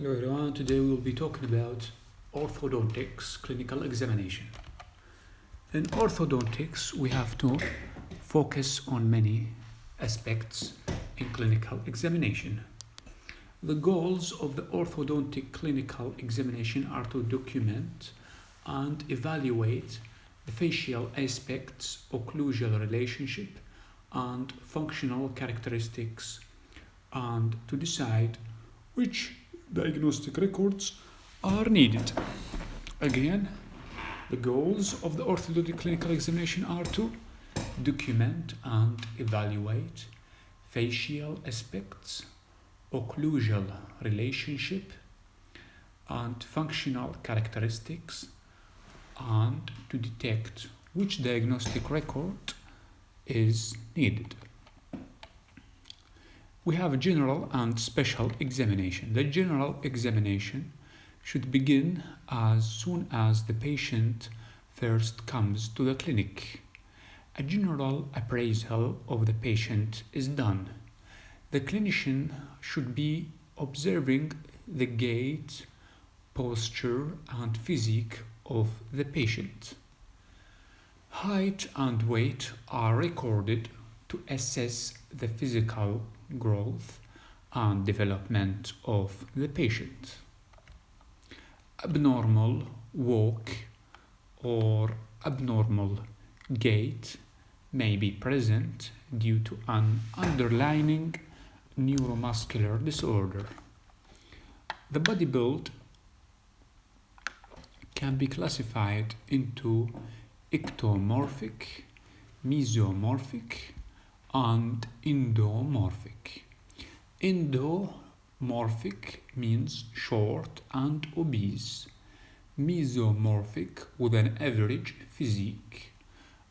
Hello everyone, today we will be talking about orthodontics clinical examination. In orthodontics, we have to focus on many aspects in clinical examination. The goals of the orthodontic clinical examination are to document and evaluate the facial aspects, occlusal relationship, and functional characteristics, and to decide which diagnostic records are needed. Again, the goals of the orthodontic clinical examination are to document and evaluate facial aspects, occlusal relationship, and functional characteristics, and to detect which diagnostic record is needed. We have a general and special examination. The general examination should begin as soon as the patient first comes to the clinic. A general appraisal of the patient is done. The clinician should be observing the gait, posture, and physique of the patient. Height and weight are recorded to assess the physical growth and development of the patient. Abnormal walk or abnormal gait may be present due to an underlying neuromuscular disorder. The body build can be classified into ectomorphic, mesomorphic, and endomorphic. Endomorphic means short and obese, mesomorphic with an average physique,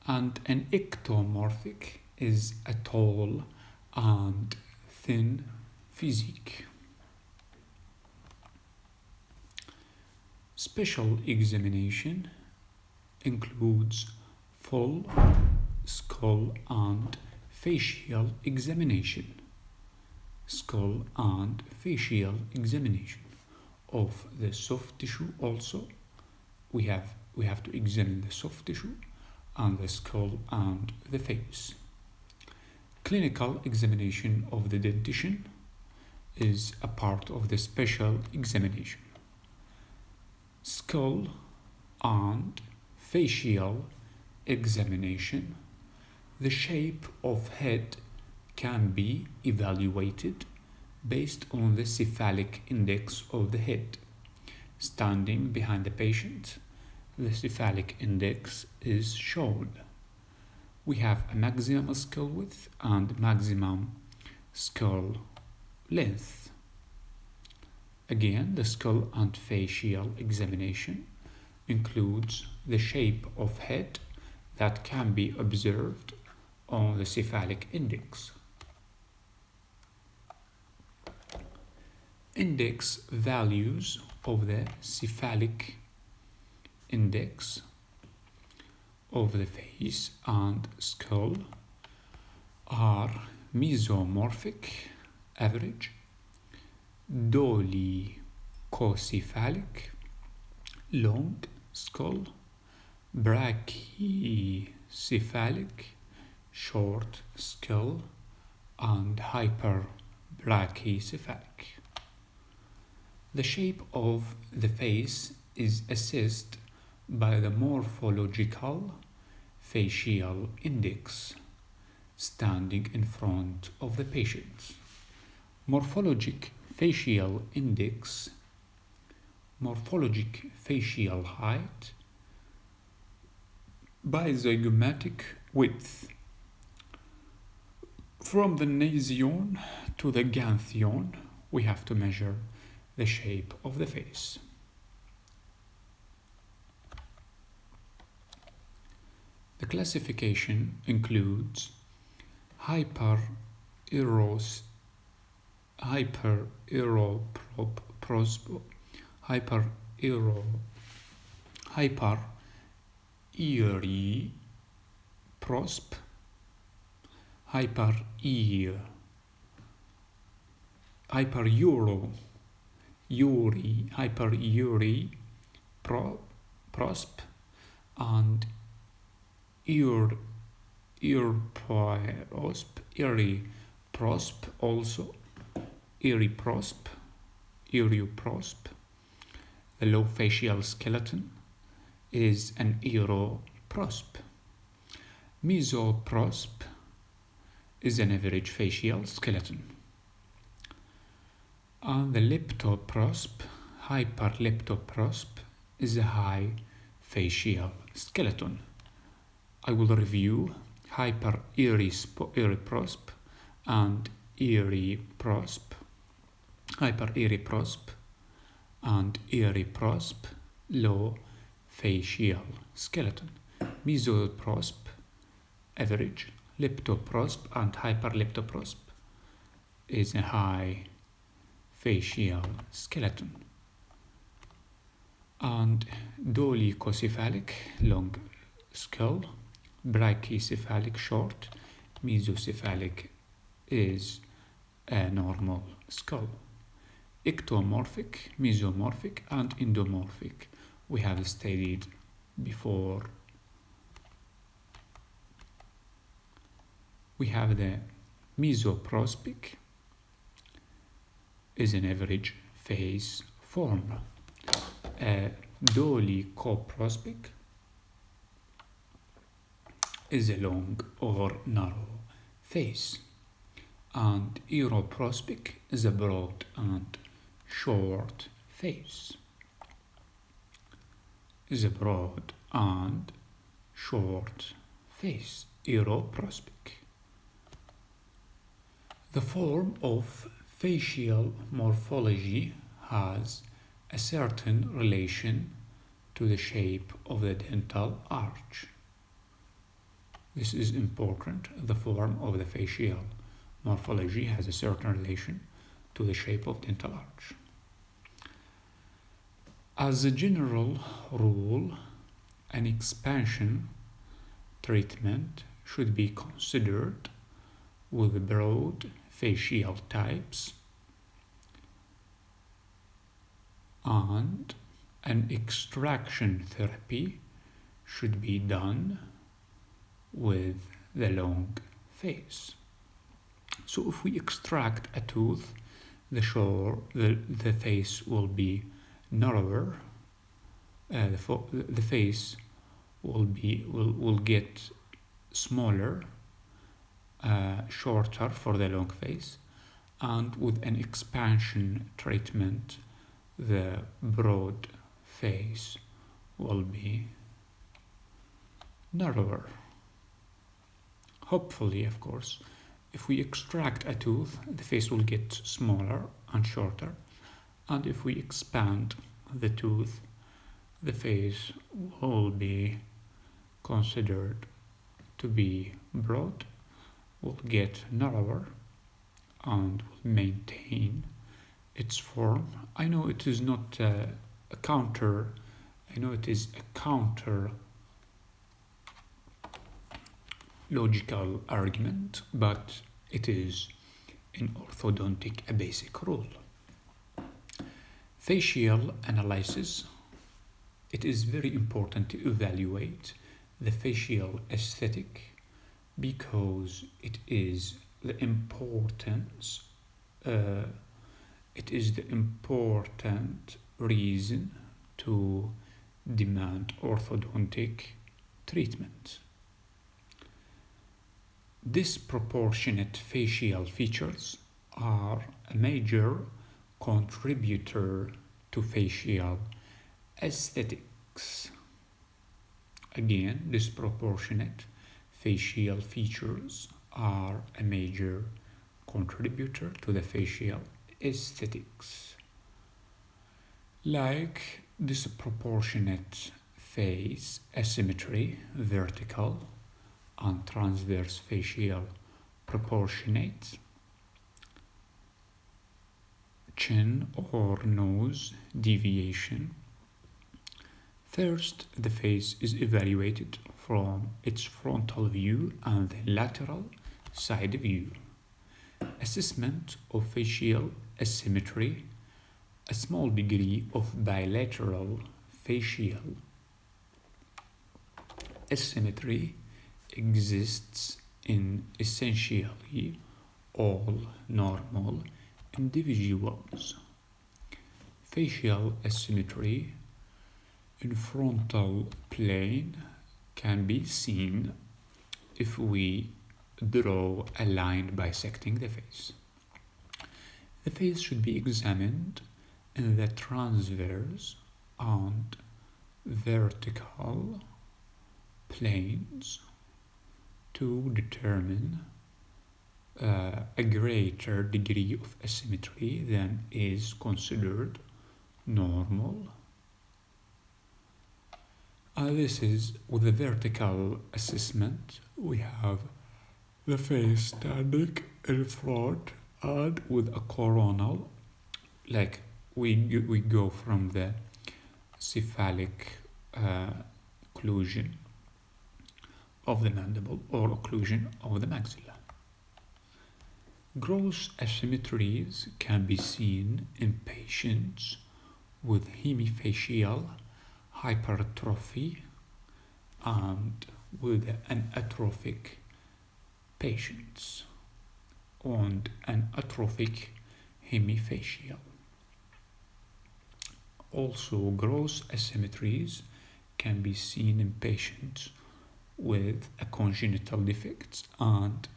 and an ectomorphic is a tall and thin physique. Special examination includes full skull and facial examination. Skull and facial examination of the soft tissue also. We have to examine the soft tissue and the skull and the face. Clinical examination of the dentition is a part of the special examination. Skull and facial examination. The shape of head can be evaluated based on the cephalic index of the head. Standing behind the patient, the cephalic index is shown. We have a maximum skull width and maximum skull length. Again, the skull and facial examination includes the shape of head that can be observed on the cephalic index. Index values of the cephalic index of the face and skull are mesomorphic, average, dolichocephalic, long skull, brachycephalic, short skull, and hyperbrachycephalic. The shape of the face is assessed by the morphological facial index standing in front of the patient. Morphologic facial index, morphologic facial height, bizygomatic width. From the nasion to the ganthion, we have to measure the shape of the face. The classification includes hypereroprospal hyper-euro hyper-uri prosp, and eriprosp also, eriprosp. The low facial skeleton is an eriprosp. Mesoprosp is an average facial skeleton. And the leptoprosp, hyperleptoprosp, is a high facial skeleton. I will review hyper-eriprosp and eriprosp, hyper-eriprosp and eriprosp, low facial skeleton. Mesoprosp, average. Leptoprosp and hyperleptoprosp is a high facial skeleton. And dolichocephalic, long skull. Brachycephalic, short. Mesocephalic is a normal skull. Ectomorphic, mesomorphic, and endomorphic we have studied before. We have the mesoprospic is an average face form. Dolichoprospic is a long or narrow face. And europrospic is a broad and short face. Is a broad and short face. Europrospic. The form of facial morphology has a certain relation to the shape of the dental arch. This is important. The form of the facial morphology has a certain relation to the shape of dental arch. As a general rule, an expansion treatment should be considered with broad facial types, and an extraction therapy should be done with the long face. So if we extract a tooth, the face will be narrower. The face will get smaller, shorter for the long face, and with an expansion treatment, the broad face will be narrower. Hopefully, of course, if we extract a tooth, the face will get smaller and shorter, and if we expand the tooth, the face will be considered to be broad, will get narrower, and will maintain its form. I know it is not a counter logical argument, but it is in orthodontic a basic rule. Facial analysis. It is very important to evaluate the facial aesthetic because it is the important reason to demand orthodontic treatment. Disproportionate facial features are a major contributor to facial aesthetics. Again, disproportionate facial features are a major contributor to the facial aesthetics, like disproportionate face asymmetry, vertical and transverse facial proportionate, chin or nose deviation. First, the face is evaluated from its frontal view and the lateral side view. Assessment of facial asymmetry A small degree of bilateral facial asymmetry exists in essentially all normal individuals. Facial asymmetry in frontal plane can be seen if we draw a line bisecting the face. The face should be examined in the transverse and vertical planes to determine a greater degree of asymmetry than is considered normal. This is with the vertical assessment. We have the face standing in front and with a coronal, like we go from the cephalic occlusion of the mandible or occlusion of the maxilla. Gross asymmetries can be seen in patients with hemifacial hypertrophy and with an atrophic patients and an atrophic hemifacial. Also, gross asymmetries can be seen in patients with a congenital defects and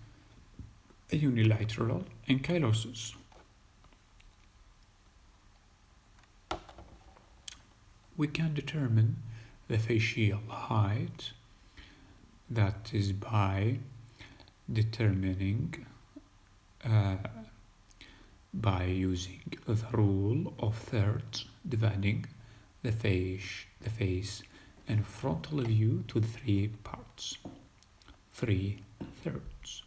a unilateral ankylosis. We can determine the facial height, that is by determining by using the rule of thirds, dividing the face in frontal view to 3 parts, 3/3.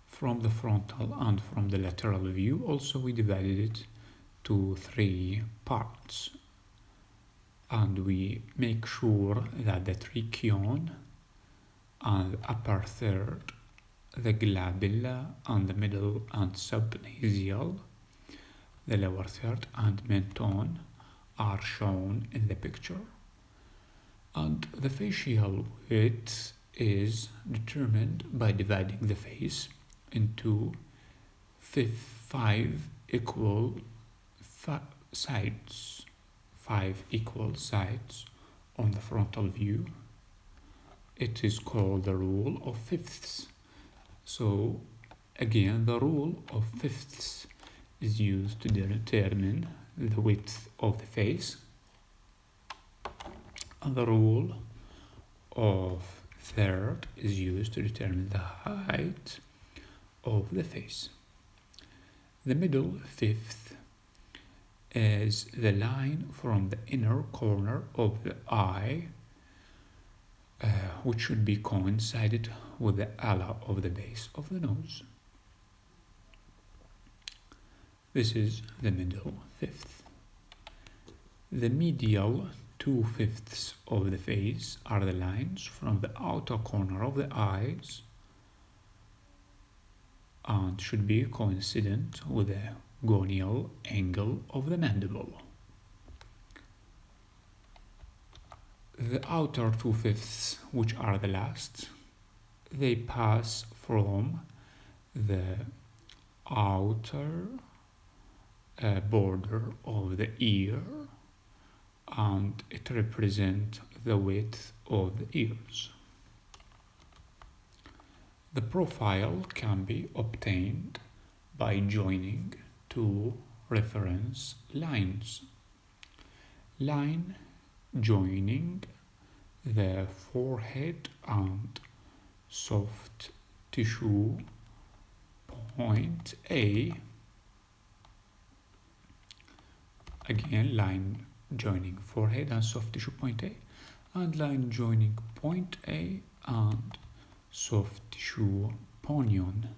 From the frontal and from the lateral view also we divided it to 3 parts, and we make sure that the trachyon and the upper third, the glabella and the middle and subnasal, the lower third and menton are shown in the picture. And the facial width is determined by dividing the face into 5 equal sides, 5 equal sides on the frontal view. It is called the rule of fifths. So again, the rule of fifths is used to determine the width of the face, and the rule of third is used to determine the height of the face. The middle fifth is the line from the inner corner of the eye, which should be coincided with the ala of the base of the nose. This is the middle fifth. The medial 2/5 of the face are the lines from the outer corner of the eyes and should be coincident with the gonial angle of the mandible. The outer 2/5, which are the last, they pass from the outer border of the ear, and it represents the width of the ears. The profile can be obtained by joining 2 reference lines. Line joining the forehead and soft tissue point A. Again, line joining forehead and soft tissue point A, and line joining point A and soft tissue ponion.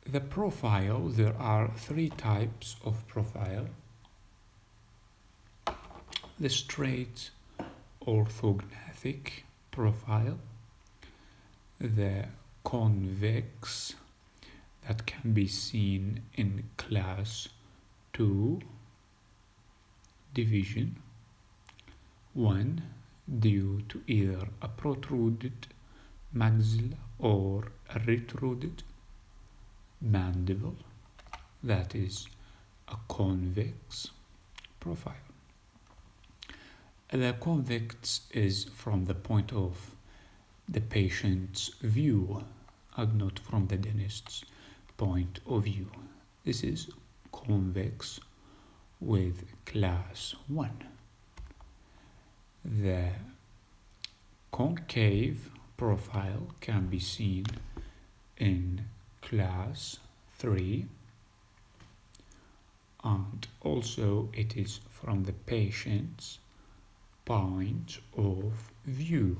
The profile, there are 3 types of profile. The straight orthognathic profile, the convex that can be seen in class 2 division 1 due to either a protruded maxilla or a retruded mandible. That is a convex profile. The convex is from the point of the patient's view and not from the dentist's point of view. This is convex with class 1. The concave profile can be seen in class 3, and also it is from the patient's point of view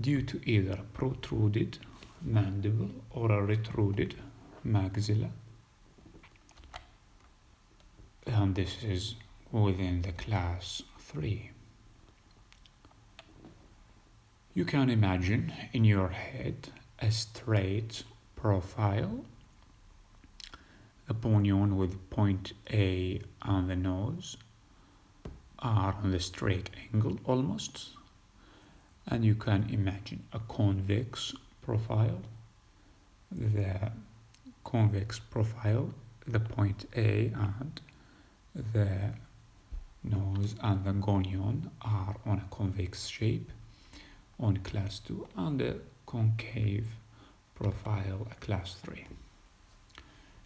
due to either a protruded mandible or a retruded maxilla, and this is within the class 3. You can imagine in your head a straight profile, the ponion with point A on the nose are on the straight angle almost, and you can imagine a convex profile. The convex profile, the point A and the nose and the gonion are on a convex shape on class 2, and the concave profile class 3.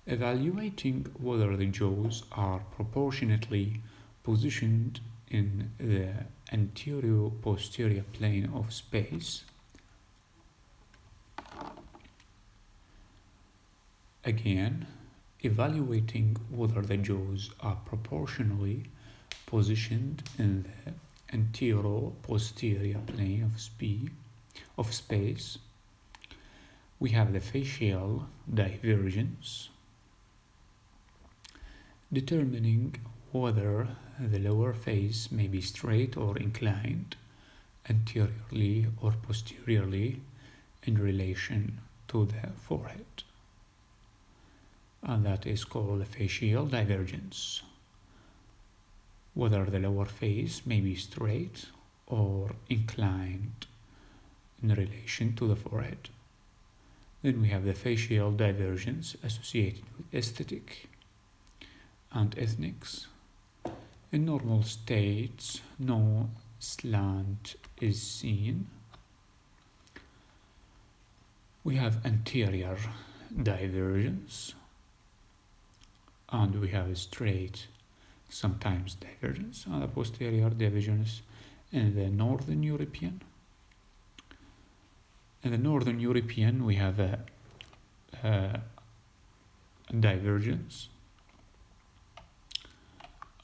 Evaluating whether the jaws are proportionately positioned in the anterior-posterior plane of space. Again, evaluating whether the jaws are proportionally positioned in the anterior-posterior plane of space. We have the facial divergence, determining whether the lower face may be straight or inclined anteriorly or posteriorly in relation to the forehead, and that is called facial divergence. Whether the lower face may be straight or inclined in relation to the forehead. Then we have the facial divergence associated with aesthetic and ethnics. In normal states, no slant is seen. We have anterior divergence, and we have a straight, sometimes divergence, and a posterior divergence in the Northern European. In the Northern European, we have a divergence,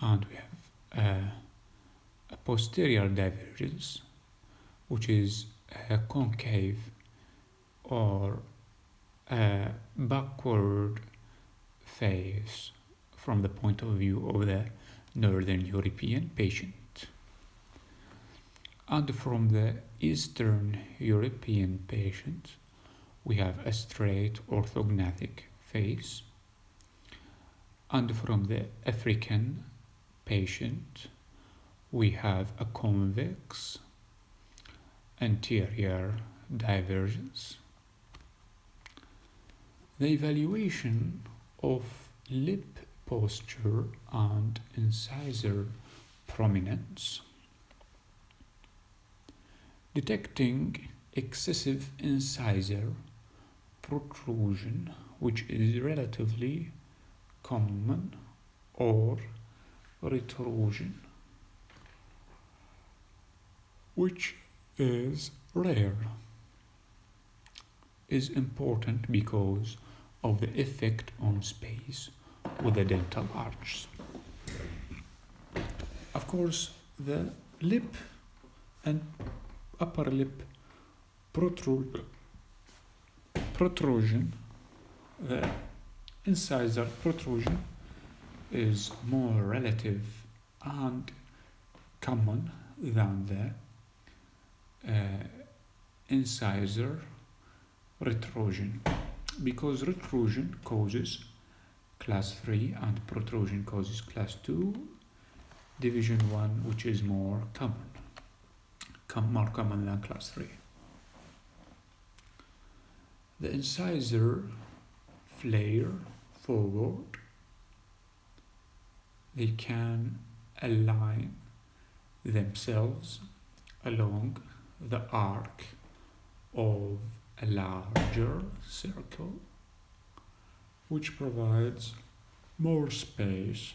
and we have a posterior divergence, which is a concave or a backward face from the point of view of the Northern European patient. And from the Eastern European patient, we have a straight orthognathic face. And from the African patient, we have a convex anterior divergence. The evaluation of lip posture and incisor prominence. Detecting excessive incisor protrusion, which is relatively common, or retrusion, which is rare, is important because of the effect on space with the dental arches. Of course, the lip and upper lip protrusion, the incisor protrusion, is more relative and common than the incisor Retrusion. Because retrusion causes class 3 and protrusion causes class 2, division 1, which is more common than class 3. The incisor flare forward. They can align themselves along the arc of a larger circle, which provides more space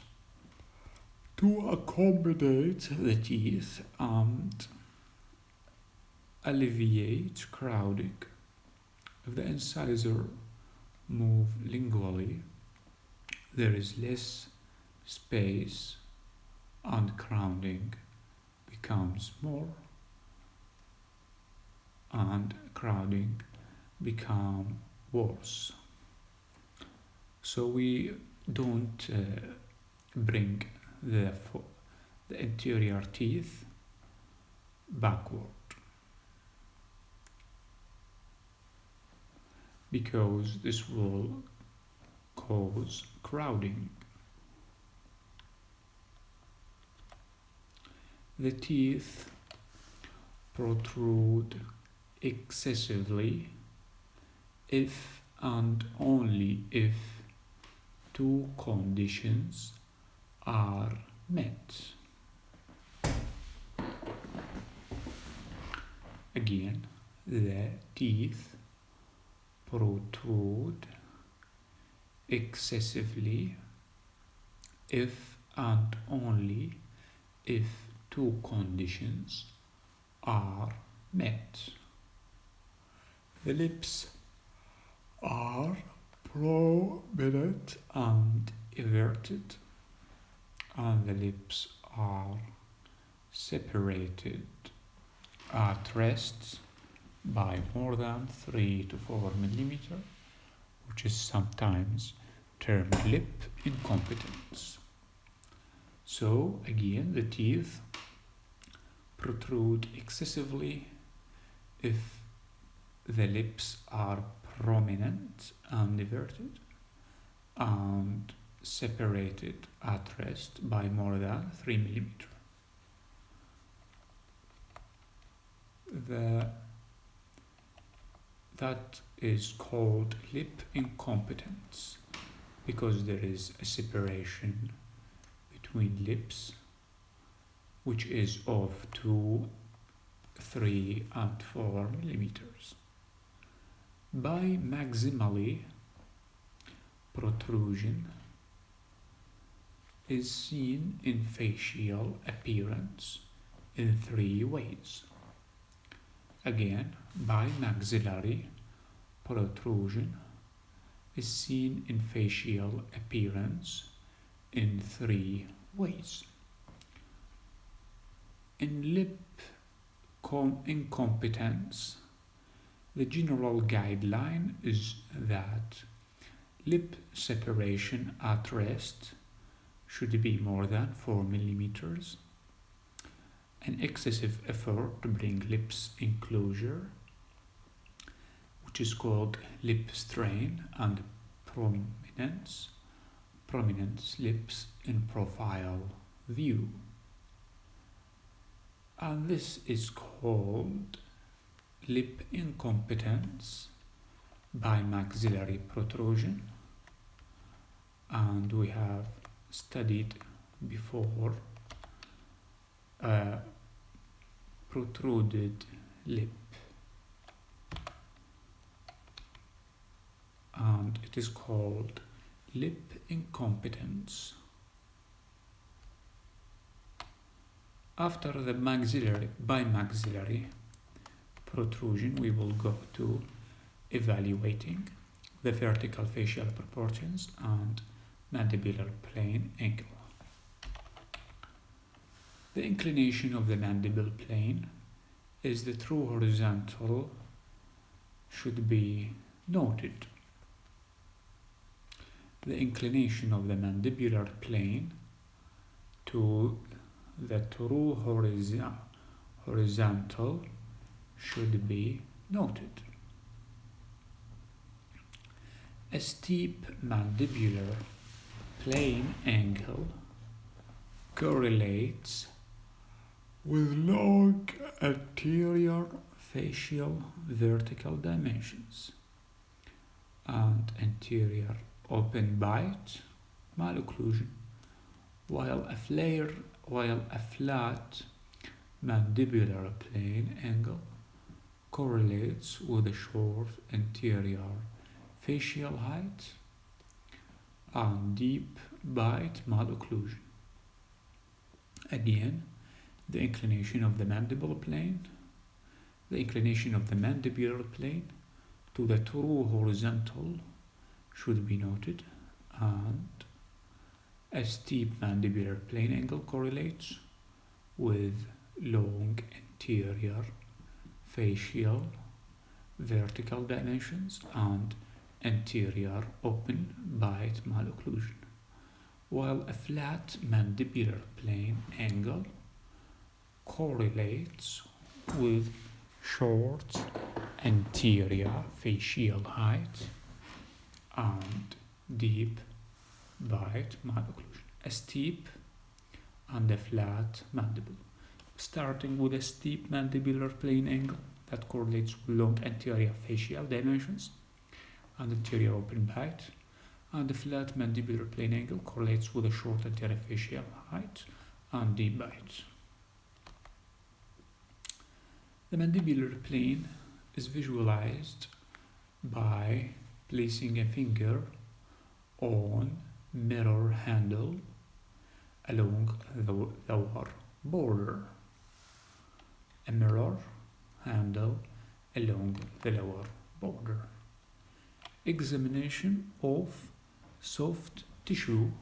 to accommodate the teeth and alleviate crowding. If the incisor move lingually, there is less space and crowding becomes more, and crowding become worse. So we don't bring the interior teeth backward, because this will cause crowding. The teeth protrude excessively if and only if two conditions are met. Again, the teeth protrude excessively if and only if two conditions are met. The lips are prominent and everted, and the lips are separated at rest by more than 3 to 4 millimeter, which is sometimes termed lip incompetence. So again, the teeth protrude excessively if the lips are prominent and everted and separated at rest by more than 3 millimeter. That is called lip incompetence, because there is a separation between lips which is of 2, 3 and 4 millimeters. Bimaxillary protrusion is seen in facial appearance in 3 ways. Again, bimaxillary protrusion is seen in facial appearance in 3 ways. In lip incompetence, the general guideline is that lip separation at rest should be more than 4 millimeters. An excessive effort to bring lips in closure, which is called lip strain, and prominent lips in profile view. And this is called lip incompetence bimaxillary protrusion, and we have studied before protruded lip, and it is called lip incompetence. After the bimaxillary protrusion, we will go to evaluating the vertical facial proportions and mandibular plane angle. The inclination of the mandible plane is the true horizontal should be noted. The inclination of the mandibular plane to the true horizontal should be noted. A steep mandibular plane angle correlates with long anterior facial vertical dimensions and anterior open bite malocclusion, while a flat mandibular plane angle correlates with a short anterior facial height and deep bite malocclusion. Again, the inclination of the mandibular plane to the true horizontal should be noted, and a steep mandibular plane angle correlates with long anterior facial vertical dimensions and anterior open bite malocclusion, while a flat mandibular plane angle correlates with short anterior facial height and deep bite malocclusion. A steep and a flat mandible. Starting with a steep mandibular plane angle that correlates with long anterior facial dimensions and anterior open bite, and the flat mandibular plane angle correlates with a short anterior facial height and deep bite. The mandibular plane is visualized by placing a finger on mirror handle along the lower border. A mirror handle along the lower border. Examination of soft tissue.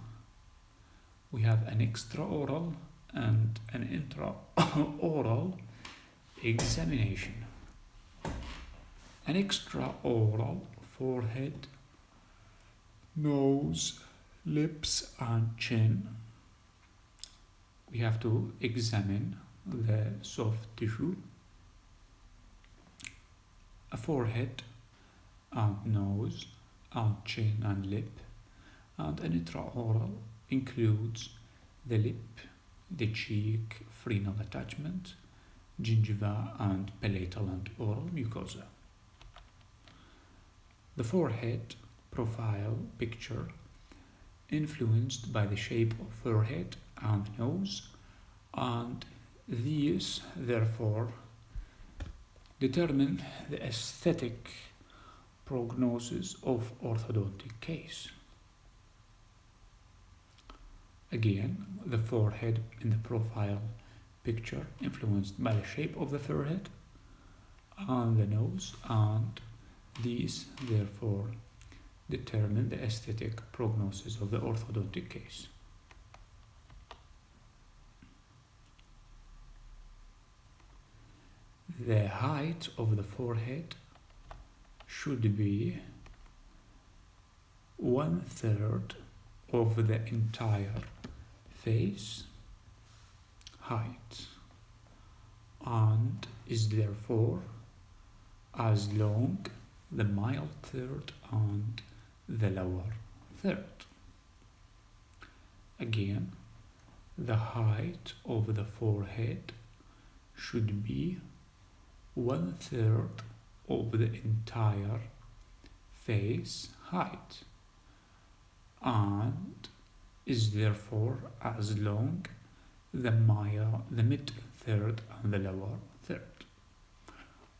We have an extraoral and an intraoral examination. An extraoral: forehead, nose, lips and chin. We have to examine the soft tissue. A forehead and nose and chin and lip, and an intraoral includes the lip, the cheek, frenal attachment, gingiva and palatal and oral mucosa. The forehead profile picture influenced by the shape of forehead and nose, and these therefore determine the aesthetic prognosis of orthodontic case. Again, the forehead in the profile picture influenced by the shape of the forehead and the nose, and these therefore determine the aesthetic prognosis of the orthodontic case. The height of the forehead should be 1/3 of the entire face height, and is therefore as long the middle third and the lower third. Again, the height of the forehead should be 1/3 of the entire face height, and is therefore as long the mid third and the lower third.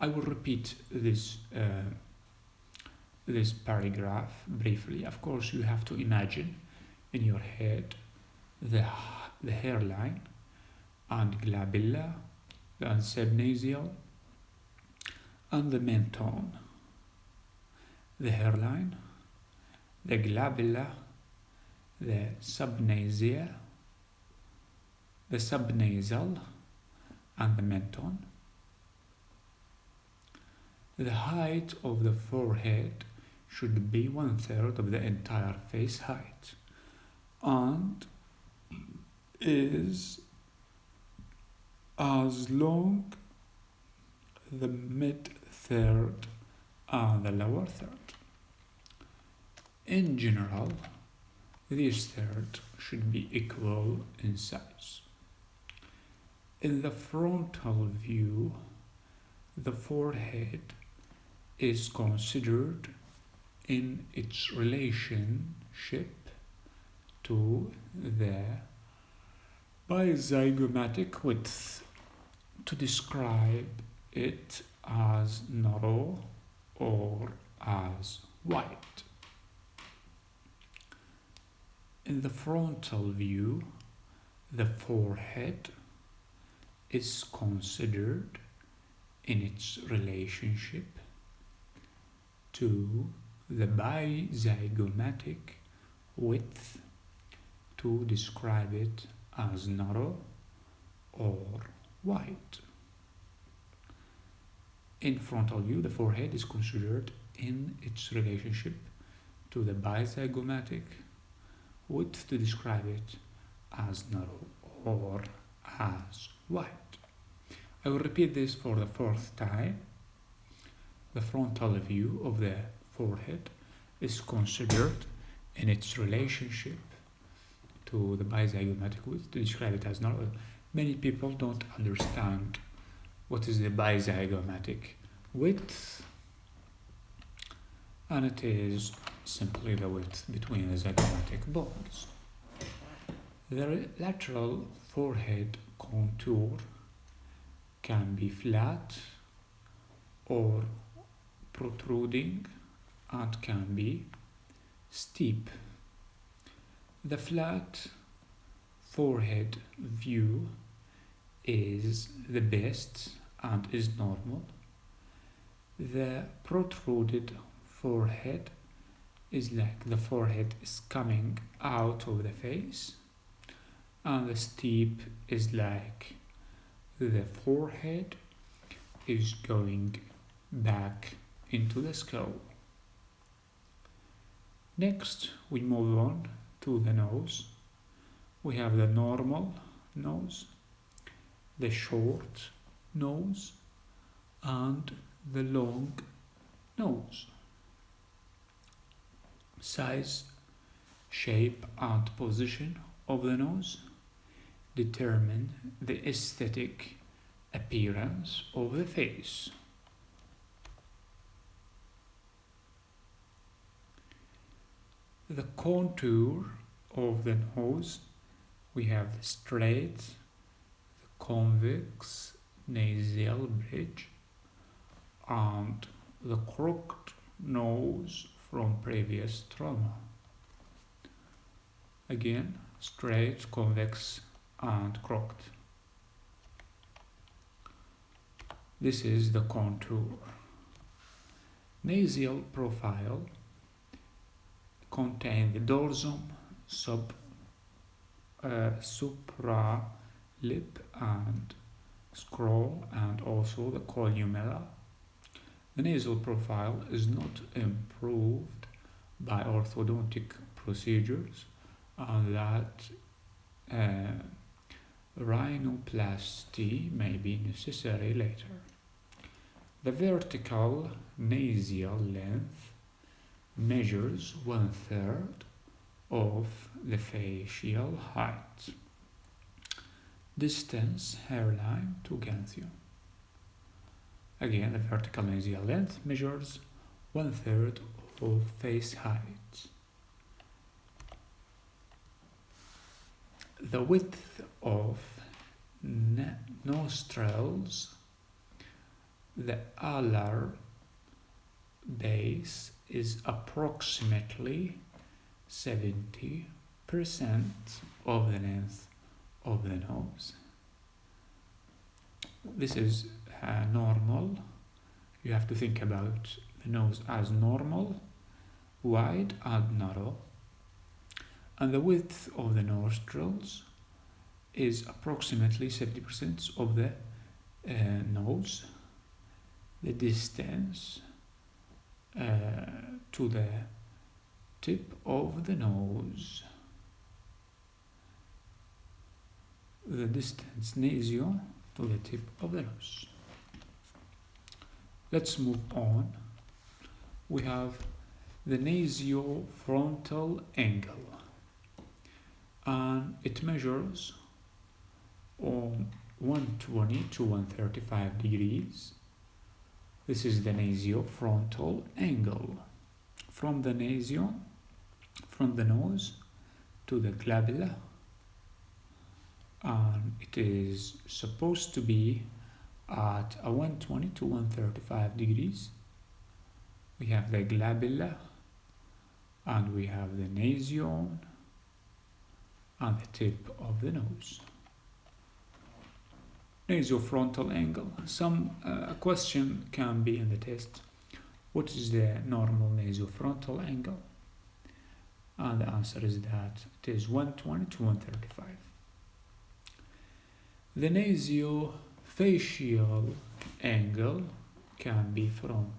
I will repeat this paragraph briefly. Of course, you have to imagine in your head the hairline and glabella and subnasial and the mentone. The hairline, the glabella, the subnasia, the subnasal and the mentone. The height of the forehead should be 1/3 of the entire face height, and is as long the mid third and the lower third. In general, these thirds should be equal in size. In the frontal view, the forehead is considered in its relationship to the bizygomatic width. To describe it as narrow or as wide. In the frontal view, the forehead is considered in its relationship to the bizygomatic width. To describe it as narrow or wide. In frontal view, the forehead is considered in its relationship to the bizygomatic width. To describe it as narrow or as wide. I will repeat this for the fourth time. The frontal view of the forehead is considered in its relationship to the bizygomatic width. To describe it as narrow. Many people don't understand what is the bizygomatic width, and it is simply the width between the zygomatic bones. The lateral forehead contour can be flat or protruding and can be steep. The flat forehead view is the best and is normal. The protruded forehead is like the forehead is coming out of the face, and the steep is like the forehead is going back into the skull. Next, we move on to the nose. We have the normal nose, the short nose, and the long nose. Size, shape, and position of the nose determine the aesthetic appearance of the face. The contour of the nose, we have the straight, the convex nasal bridge, and the crooked nose from previous trauma. Again, straight, convex, and crooked. This is the contour. Nasal profile contain the dorsum, supra lip and scroll, and also the columella. The nasal profile is not improved by orthodontic procedures, and that rhinoplasty may be necessary later. The vertical nasal length measures 1/3 of the facial height. Distance hairline to ganthium. Again, the vertical nasal length measures 1/3 of face height. The width of nostrils, the alar base is approximately 70% of the length of the nose. This is normal. You have to think about the nose as normal, wide and narrow. And the width of the nostrils is approximately 70% of the nose. The distance to the tip of the nose. The distance nasio to the tip of the nose. Let's move on. We have the Nasiofacial Angle, and it measures on 120 to 135 degrees. This is the Nasiofacial Angle from the nasio, from the nose to the glabella, and it is supposed to be at a 120 to 135 degrees. We have the glabella and we have the nasio and the tip of the nose. Nasiofacial angle. Some question can be in the test. What is the normal nasiofacial angle? And the answer is that it is 120 to 135. The nasiofacial angle can be from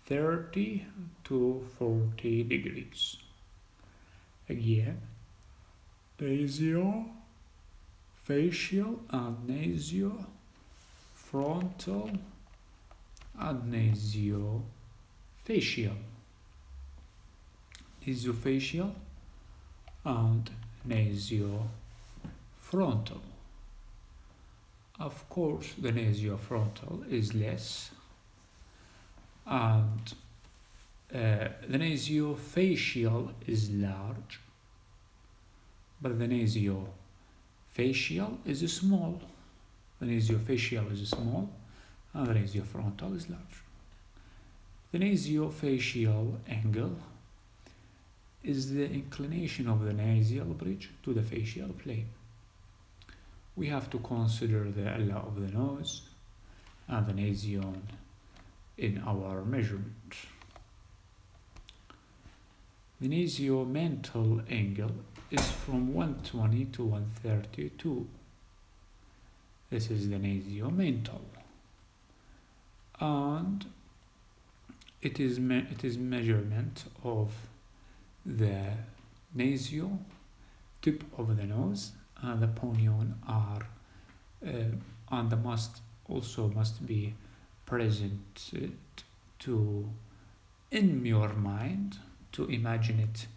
30 to 40 degrees. Again, nasiofacial and nasiofrontal and nasiofacial. Nasiofacial and nasiofrontal. Of course, the nasiofrontal is less, and the nasiofacial is large, but the nasiofacial is small. The nasiofacial is small, and the nasiofrontal is large. The nasiofacial angle is the inclination of the nasal bridge to the facial plane. We have to consider the ella of the nose and the nasion in our measurement. The nasiomental angle is from 120 to 132. This is the nasiomental, and it is measurement of the nasio, tip of the nose, and the ponion are and the must be present to in your mind to imagine it,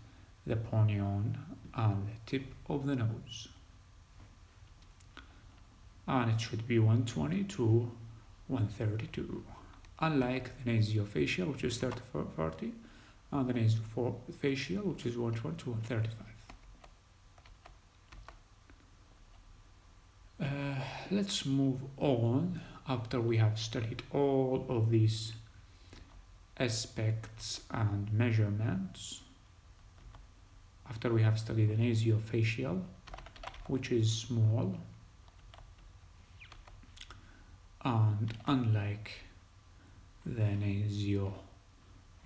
the ponion and the tip of the nose, and it should be 120 to 132, unlike the nasiofacial, which is 30 to 40, and the nasofacial, which is 120 to 135. Let's move on after we have studied all of these aspects and measurements. After we have studied the nasiofacial, which is small, and unlike the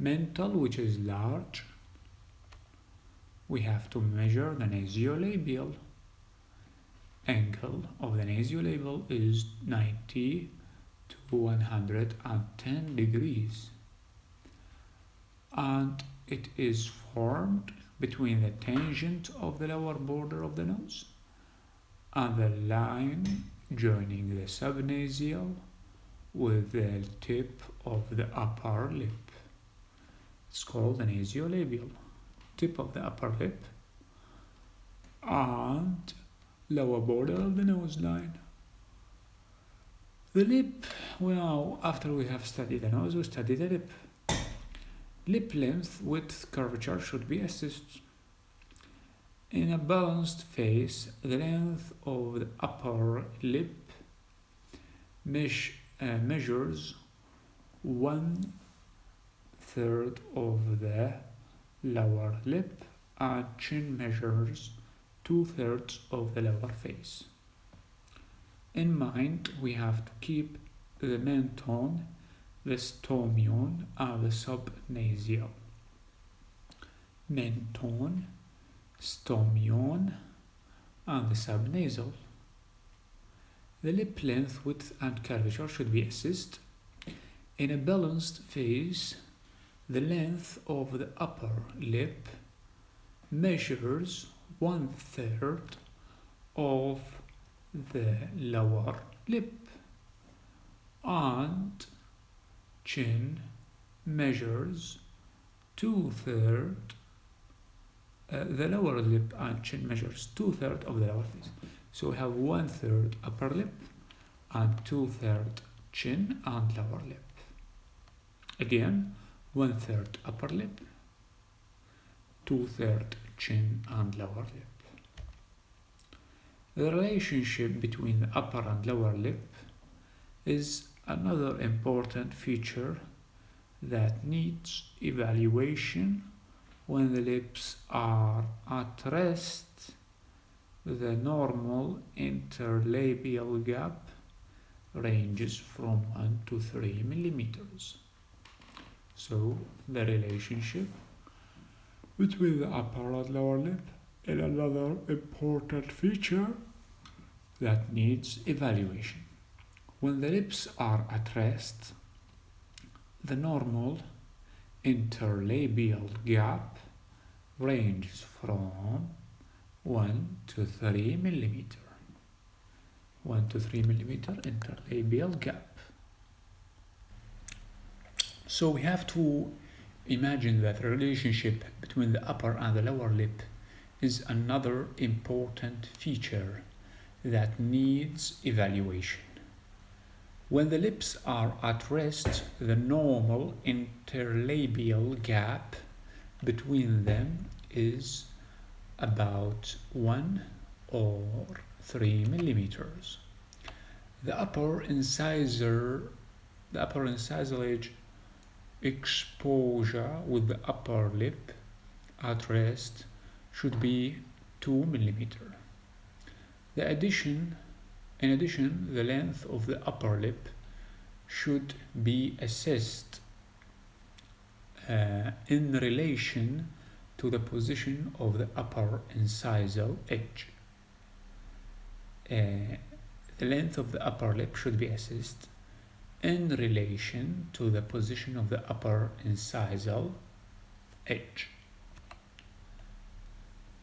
nasiomental, which is large, we have to measure the nasiolabial. Angle of the nasiolabial is 90 to 110 degrees, and it is formed between the tangent of the lower border of the nose and the line joining the subnasial with the tip of the upper lip. It's called the nasiolabial, tip of the upper lip and lower border of the nose line. The lip, well, after we have studied the nose, we study the lip. Lip length with curvature should be assessed. In a balanced face, the length of the upper lip measures 1/3 of the lower lip, and chin measures 2/3 of the lower face. In mind, we have to keep the menton, the stomion, and the subnasial. Menton, stomion, and the subnasal. The lip length, width, and curvature should be assessed. In a balanced face, the length of the upper lip measures 1/3 of the lower lip, and chin measures 2/3. The lower lip and chin measures 2/3 of the lower face. So we have 1/3 upper lip and 2/3 chin and lower lip. Again, 1/3 upper lip, 2/3 chin and lower lip. The relationship between the upper and lower lip is another important feature that needs evaluation. When the lips are at rest, the normal interlabial gap ranges from 1 to 3 millimeters. So the relationship between the upper and lower lip is another important feature that needs evaluation. When the lips are at rest, the normal interlabial gap ranges from 1 to 3 millimeter. 1 to 3 millimeter interlabial gap. So we have to imagine that the relationship between the upper and the lower lip is another important feature that needs evaluation. When the lips are at rest, the normal interlabial gap between them is about 1 or 3 millimeters. The upper incisal exposure with the upper lip at rest should be 2 millimeters. In addition, the length of the upper lip should be assessed in relation to the position of the upper incisal edge. The length of the upper lip should be assessed in relation to the position of the upper incisal edge.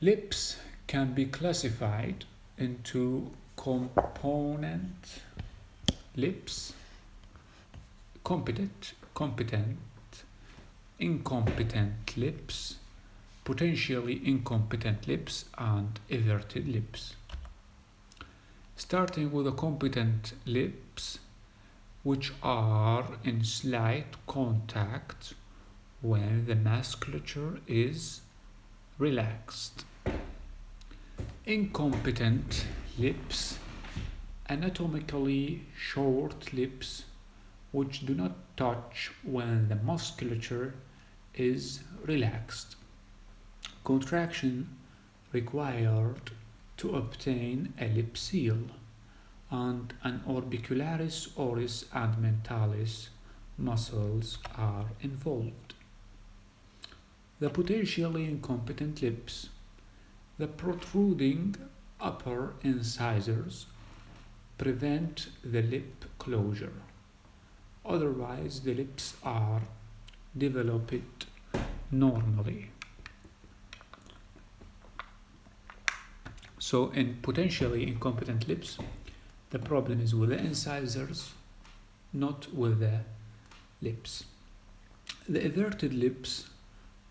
Lips can be classified into component lips, competent, incompetent lips, potentially incompetent lips, and everted lips. Starting with the competent lips, which are in slight contact when the musculature is relaxed. Incompetent lips, anatomically short lips, which do not touch when the musculature is relaxed. Contraction required to obtain a lip seal, and an orbicularis oris and mentalis muscles are involved. The potentially incompetent lips, the protruding upper incisors prevent the lip closure. Otherwise, the lips are developed normally. So in potentially incompetent lips, the problem is with the incisors, not with the lips. The everted lips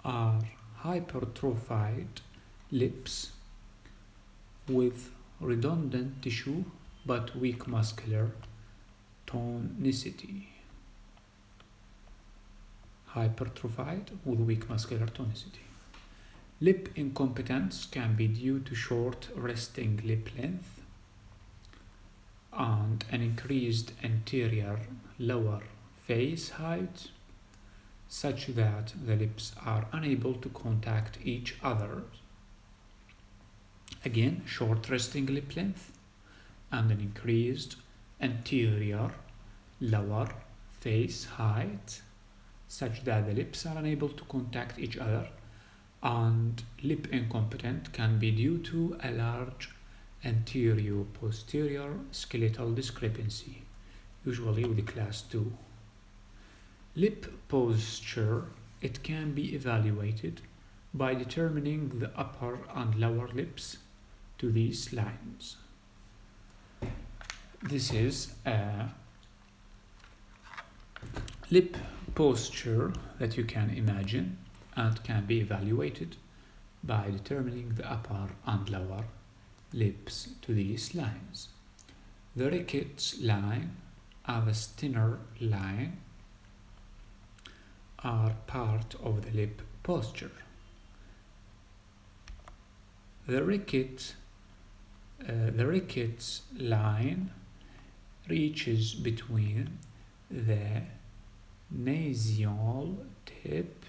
are hypertrophied lips with redundant tissue but weak muscular tonicity. Hypertrophied with weak muscular tonicity. Lip incompetence can be due to short resting lip length and an increased anterior lower face height, such that the lips are unable to contact each other. Again, short resting lip length and an increased anterior lower face height, such that the lips are unable to contact each other. And lip incompetent can be due to a large anterior-posterior skeletal discrepancy, usually with class 2. Lip posture, it can be evaluated by determining the upper and lower lips to these lines. This is a lip posture that you can imagine, and can be evaluated by determining the upper and lower lips to these lines. The rickets line and the Steiner line are part of the lip posture. The rickets line reaches between the nasal tip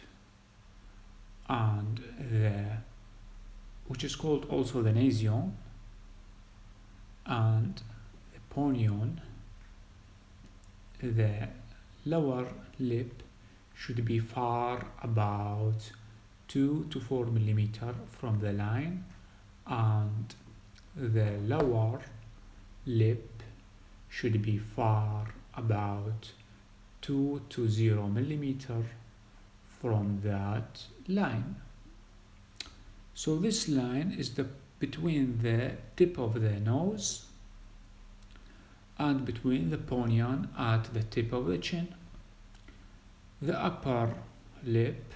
and which is called also the nasio, and the ponion. The lower lip should be far about 2 to 4 millimeters from the line, and the lower lip should be far about 2 to 0 millimeters from that line. So this line is between the tip of the nose and between the ponion at the tip of the chin. The upper lip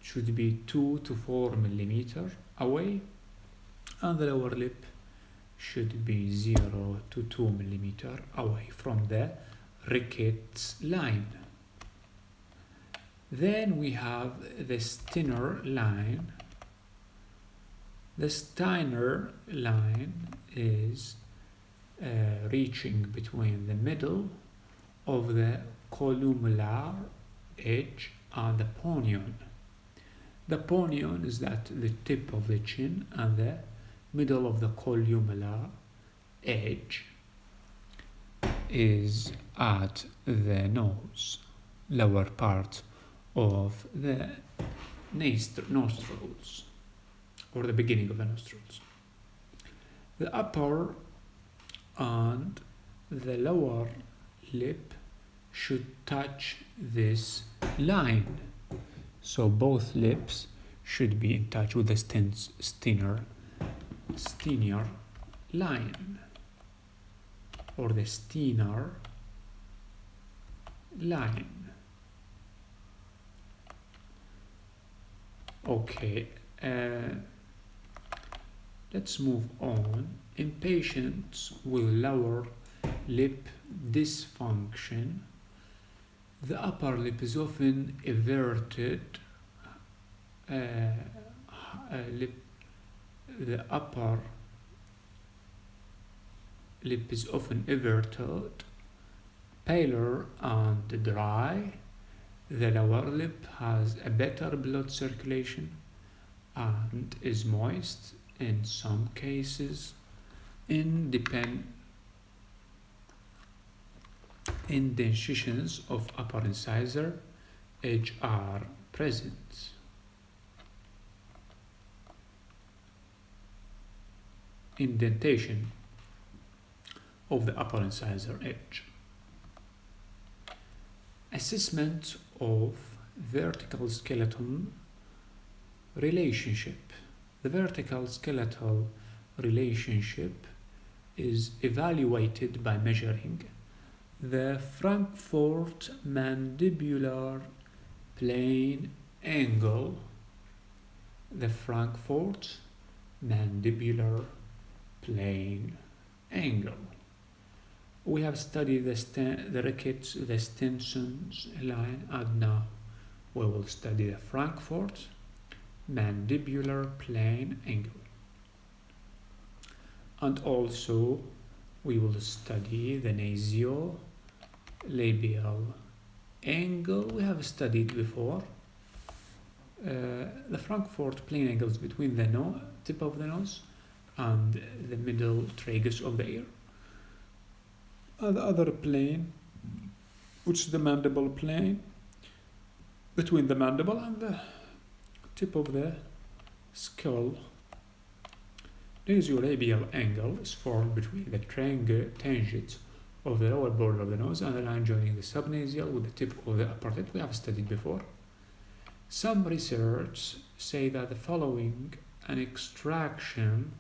should be 2 to 4 millimeters away, and the lower lip should be 0 to 2 millimeters away from the rickets line. Then we have the Steiner line. The Steiner line is reaching between the middle of the columnar edge and the ponion. The ponion is at the tip of the chin, and the middle of the columnar edge is at the nose, lower part of the nostrils, or the beginning of the nostrils. The upper and the lower lip should touch this line. So both lips should be in touch with the Steiner line, or the Steiner line. Okay, let's move on. In patients with lower lip dysfunction, the upper lip is often everted. The upper lip is often everted, paler and dry. The lower lip has a better blood circulation and is moist in some cases. Indentations of upper incisor edge are present. Indentation of the upper incisor edge. Assessment of vertical skeleton relationship. The vertical skeletal relationship is evaluated by measuring the Frankfurt mandibular plane angle. The Frankfurt mandibular plane angle. We have studied the rickets, the Stenson's line, and now we will study the Frankfurt mandibular plane angle. And also we will study the Nasiofacial Angle. We have studied before. The Frankfurt plane angles between the tip of the nose and the middle tragus of the ear. And the other plane, which is the mandible plane, between the mandible and the tip of the skull. Nasiofacial angle is formed between the tangent of the lower border of the nose and the line joining the subnasal with the tip of the upper lip. We have studied before. Some research say that the following an extraction,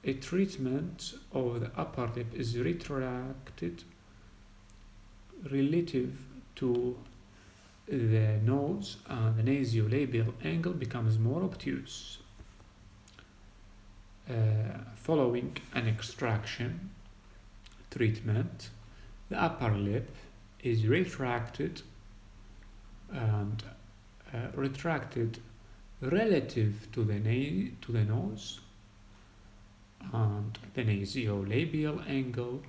a treatment of the upper lip is retracted relative to the nose and the Nasiolabial angle becomes more obtuse. Following an extraction treatment, the upper lip is retracted and retracted relative to the nose, and the Nasiolabial angle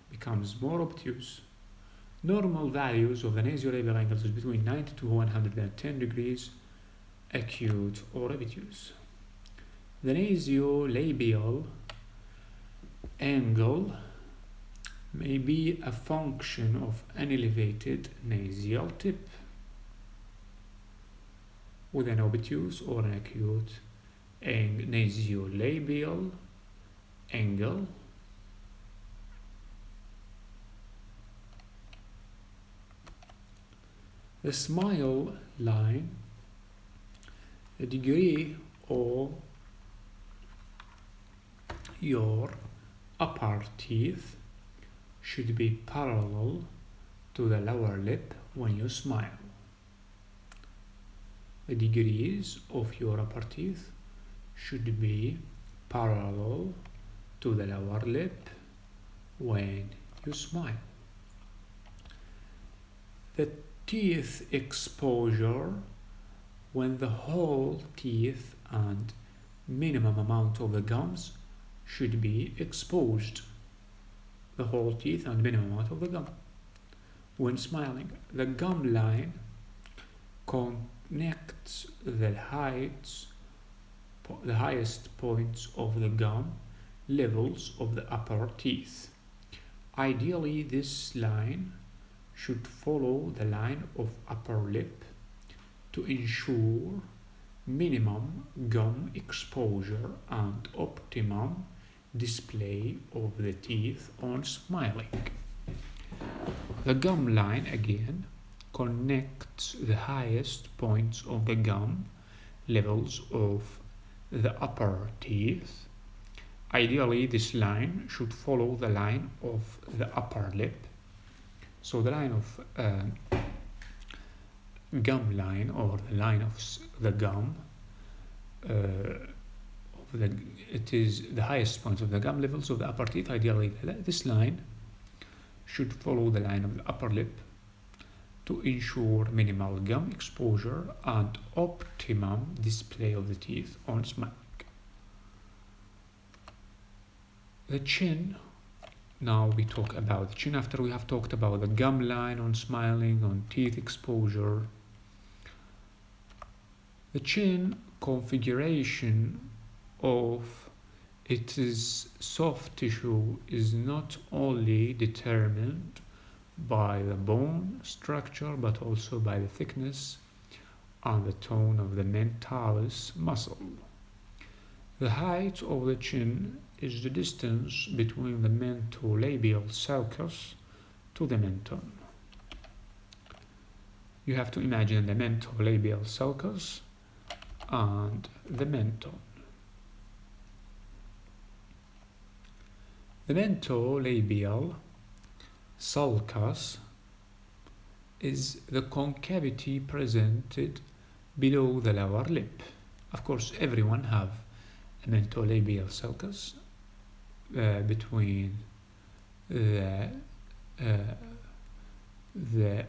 becomes more obtuse. Normal values of the Nasiolabial angles is between 90 to 110 degrees, acute or obtuse. The Nasiolabial angle may be a function of an elevated nasial tip with an obtuse or an acute Nasiolabial angle. The smile line, the degree of your upper teeth should be parallel to the lower lip when you smile. The degrees of your upper teeth should be parallel to the lower lip when you smile. The teeth exposure when the whole teeth and minimum amount of the gums should be exposed. The whole teeth and minimum amount of the gum. When smiling, the gum line connects the highest points of the gum levels of the upper teeth. Ideally, this line should follow the line of upper lip to ensure minimum gum exposure and optimum display of the teeth on smiling. The gum line again connects the highest points of the gum levels of the upper teeth. Ideally, this line should follow the line of the upper lip. So the line of gum line, or the line of the gum, it is the highest point of the gum levels of the upper teeth. Ideally, this line should follow the line of the upper lip to ensure minimal gum exposure and optimum display of the teeth on smiling. The chin. Now we talk about the chin after we have talked about the gum line on smiling, on teeth exposure. The chin configuration of its soft tissue is not only determined by the bone structure but also by the thickness and the tone of the mentalis muscle. The height of the chin is the distance between the mentolabial sulcus to the menton. You have to imagine the mentolabial sulcus and the menton. The mentolabial sulcus is the concavity presented below the lower lip. Of course, everyone have a mentolabial sulcus between the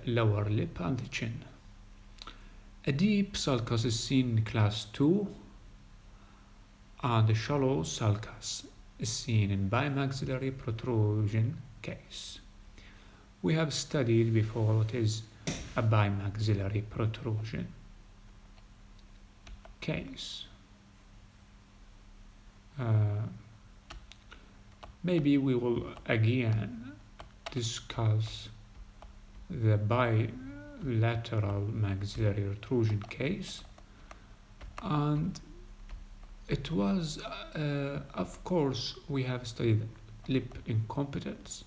lower lip and the chin. A deep sulcus is seen in class 2, and a shallow sulcus is seen in bimaxillary protrusion case. We have studied before what is a bimaxillary protrusion case. Maybe we will again discuss the bilateral maxillary protrusion case, and it was of course we have studied lip incompetence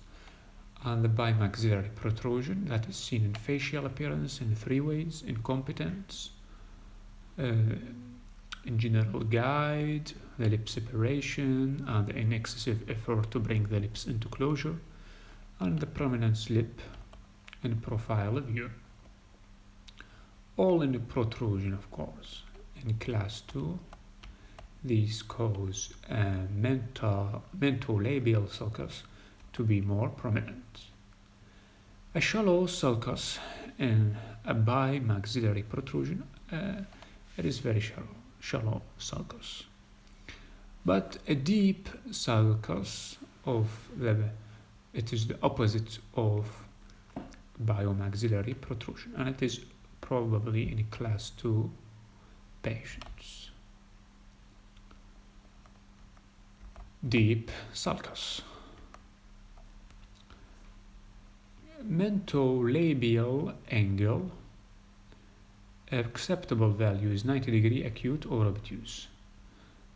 and the bimaxillary protrusion that is seen in facial appearance in 3 ways: incompetence, in general guide, the lip separation, and an excessive effort to bring the lips into closure, and the prominence lip in profile view. all in the protrusion, of course. In class 2, these cause mentolabial sulcus to be more prominent. A shallow sulcus in a bimaxillary protrusion, it is very shallow sulcus. But a deep sulcus it is the opposite of biomaxillary protrusion, and it is probably in class 2 patients. Deep sulcus. Mentolabial angle, acceptable value is 90 degree acute or obtuse.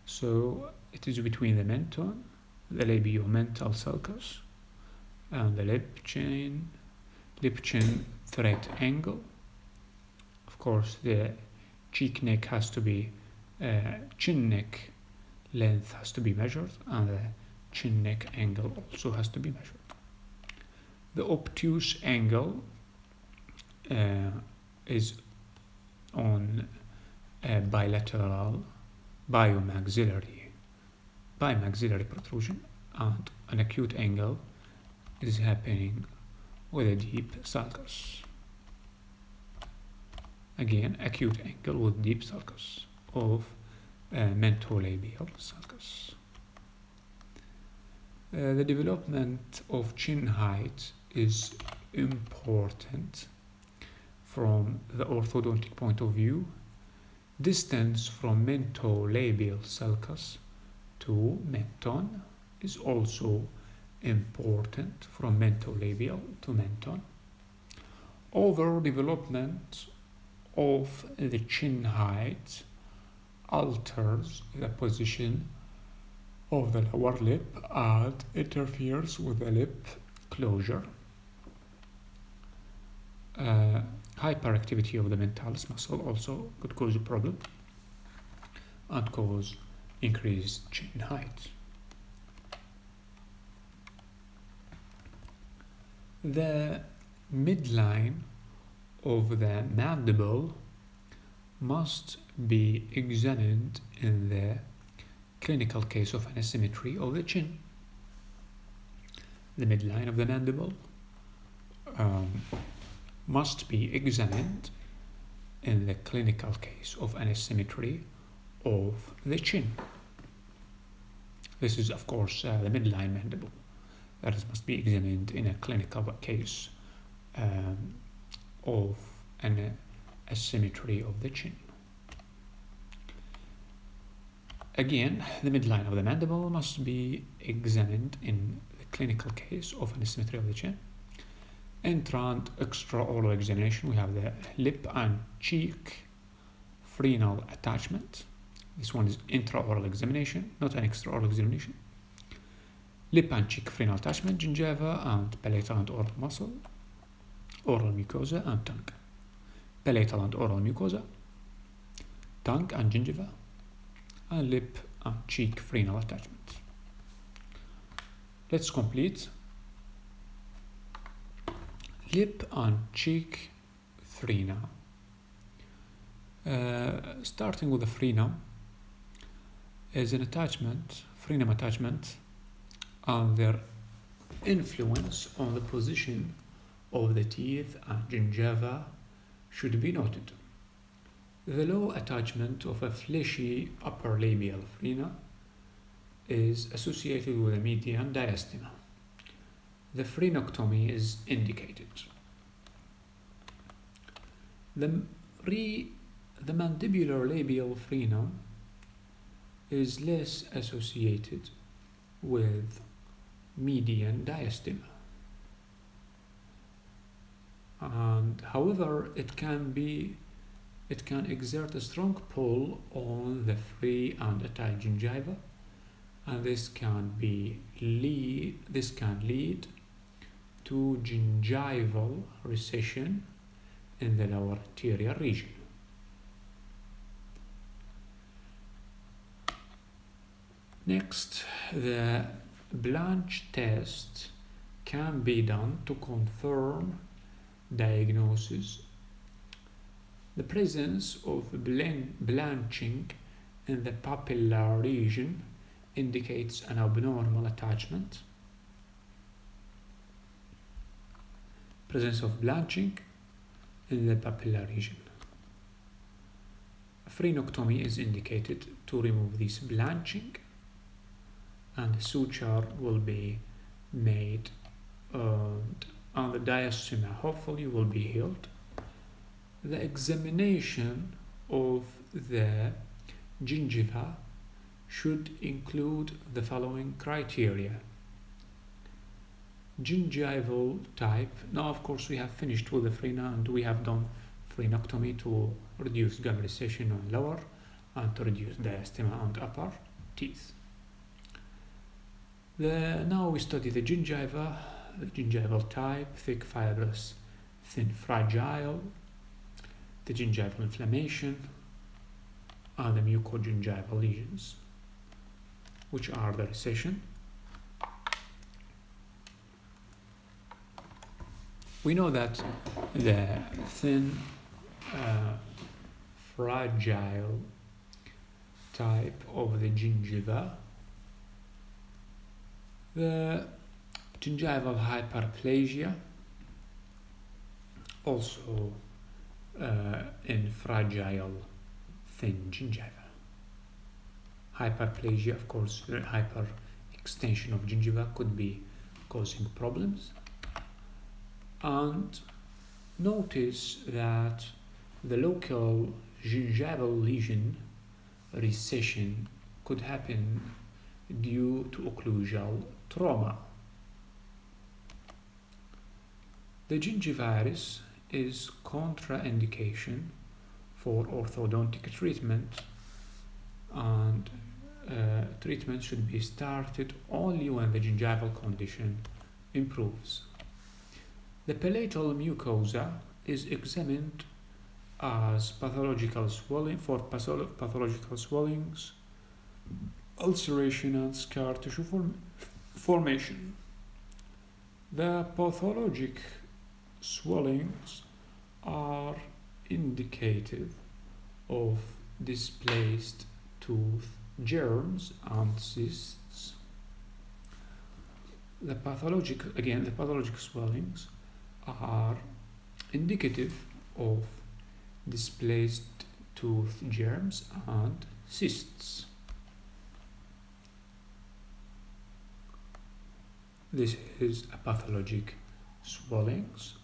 So it is between the menton, the labiomental sulcus, and the lip-chin thread angle. Of course, the cheek neck has to be, chin neck length has to be measured, and the chin neck angle also has to be measured. The obtuse angle is on a bilateral bimaxillary protrusion, and an acute angle is happening with a deep sulcus. Again, acute angle with deep sulcus of mentolabial sulcus. The development of chin height is important from the orthodontic point of view. Distance from mentolabial sulcus to menton is also important from mentolabial to menton. Overdevelopment of the chin height alters the position of the lower lip and interferes with the lip closure. Hyperactivity of the mentalis muscle also could cause a problem and cause increased chin height. The midline of the mandible must be examined in the clinical case of an asymmetry of the chin. The midline of the mandible must be examined in the clinical case of an asymmetry of the chin. This is, of course, the midline mandible that must be examined in a clinical case of an asymmetry of the chin. Again, the midline of the mandible must be examined in the clinical case of an asymmetry of the chin. Intra and extraoral examination, we have the lip and cheek frenal attachment. This one is intraoral examination, not an extraoral examination. Lip and cheek frenal attachment, gingiva and palatal and oral muscle, oral mucosa and tongue. Palatal and oral mucosa, tongue and gingiva, and lip and cheek frenal attachment. Let's complete. Lip and cheek frena. Starting with the frenum is an attachment, frenum attachment, and their influence on the position of the teeth and gingiva should be noted. The low attachment of a fleshy upper labial frena is associated with a median diastema. The phrenectomy is indicated. The mandibular labial frenum is less associated with median diastema. And however, it can exert a strong pull on the free and atile gingiva, and this can lead to gingival recession in the lower anterior region. Next, the Blanche test can be done to confirm diagnosis The presence of blanching in the papillar region indicates an abnormal attachment. Presence of blanching in the papillar region. A phrenectomy is indicated to remove this blanching, and the suture will be made, and the diastema hopefully will be healed. The examination of the gingiva should include the following criteria. Gingival type. Now, of course, we have finished with the frena and we have done phrenectomy to reduce gum recession on lower and to reduce diastema on upper teeth. Now we study the gingiva, the gingival type, thick, fibrous, thin, fragile, the gingival inflammation, and the mucogingival lesions, which are the recession. We know that the thin, fragile type of the gingiva, the gingival hyperplasia, also in fragile thin gingiva. Hyperplasia, of course, hyperextension of gingiva could be causing problems. And notice that the local gingival lesion recession could happen due to occlusal trauma. The gingivitis is contraindication for orthodontic treatment, and treatment should be started only when the gingival condition improves. The palatal mucosa is examined as pathological swelling for pathological swellings, ulceration, and scar tissue formation. The pathologic swellings are indicative of displaced tooth germs and cysts. The pathologic swellings are indicative of displaced tooth germs and cysts. This is a pathologic swellings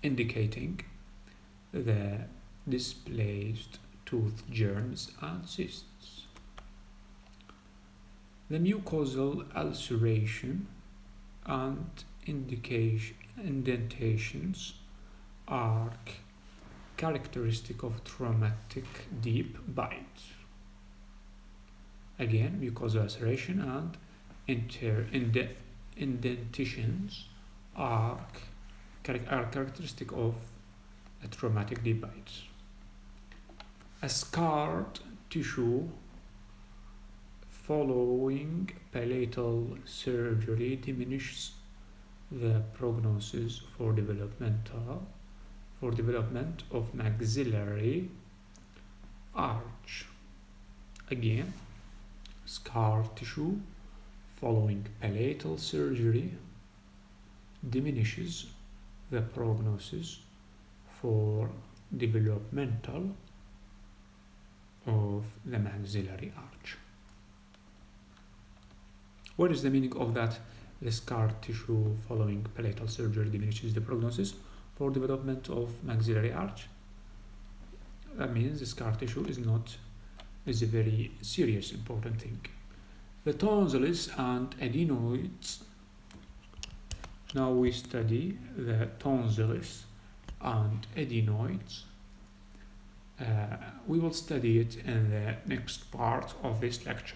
indicating the displaced tooth germs and cysts. The mucosal ulceration and indentations are characteristic of traumatic deep bite. Again, mucosal ulceration and indentations are characteristic of a traumatic deep bite. A scarred tissue following palatal surgery diminishes the prognosis for development of maxillary arch. Again, scar tissue following palatal surgery diminishes the prognosis for developmental of the maxillary arch. What is the meaning of that? The scar tissue following palatal surgery diminishes the prognosis for development of maxillary arch. That means the scar tissue is a very serious, important thing. The tonsils and adenoids. Now we study the tonsils and adenoids. We will study it in the next part of this lecture.